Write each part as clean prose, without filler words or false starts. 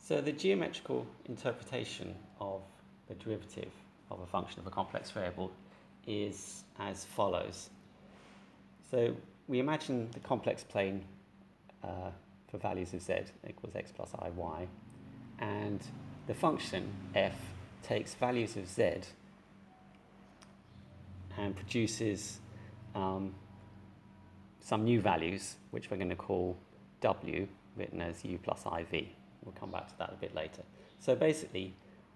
So the geometrical interpretation of the derivative of a function of a complex variable is as follows. So we imagine the complex plane for values of z equals x plus I, y, and the function f takes values of z and produces some new values, which we're going to call w, written as u plus iv. We'll come back to that a bit later. So basically,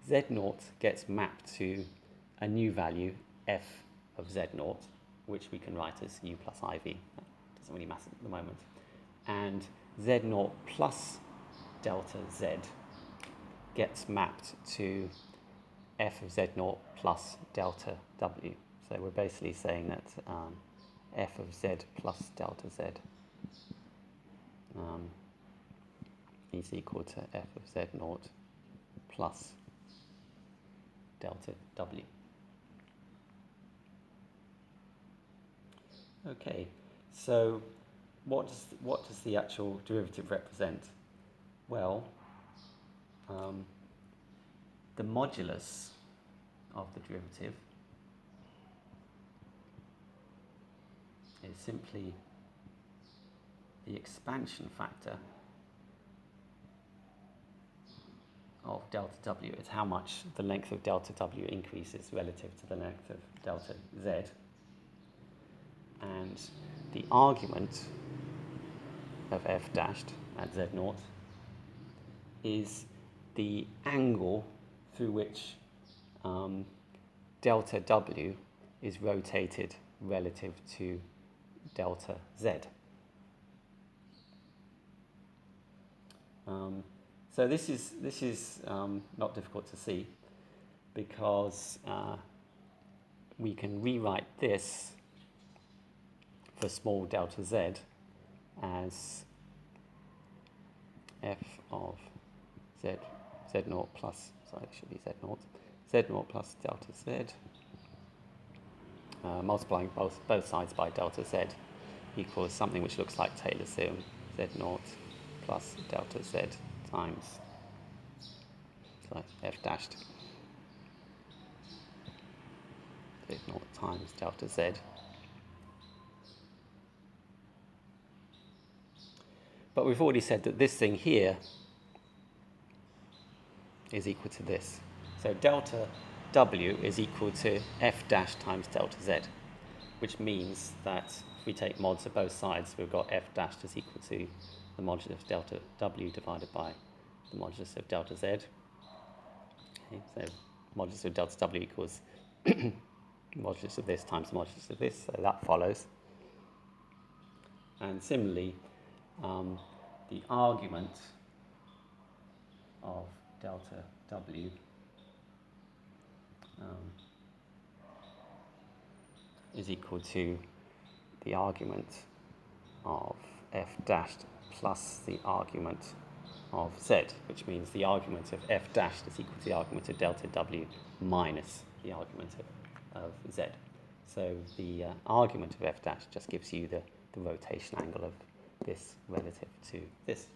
z0 gets mapped to a new value, f of z0, which we can write as u plus iv. That doesn't really matter at the moment. And z0 plus delta z gets mapped to f of z0 plus delta w. So we're basically saying that f of z plus delta z is equal to f of z0 plus delta w. Okay, so what does the actual derivative represent? Well, the modulus of the derivative is simply the expansion factor of delta w. It's how much the length of delta w increases relative to the length of delta z. And the argument of f dashed at z0 is the angle through which delta w is rotated relative to delta z. So this is not difficult to see, because we can rewrite this for small delta z as f of z0 plus, sorry, it should be z0 plus delta z, multiplying both sides by delta z equals something which looks like Taylor's theorem, z0 plus delta z times, so f dashed z0 times delta z. But we've already said that this thing here is equal to this. So delta w is equal to f dash times delta z, which means that if we take mods of both sides, we've got f dashed is equal to the modulus of delta w divided by the modulus of delta z. Okay, so modulus of delta w equals modulus of this times the modulus of this, so that follows. And similarly, the argument of delta w is equal to the argument of f dashed plus the argument of z, which means the argument of f dashed is equal to the argument of delta w minus the argument of z. So the argument of f dashed just gives you the rotation angle of this relative to this.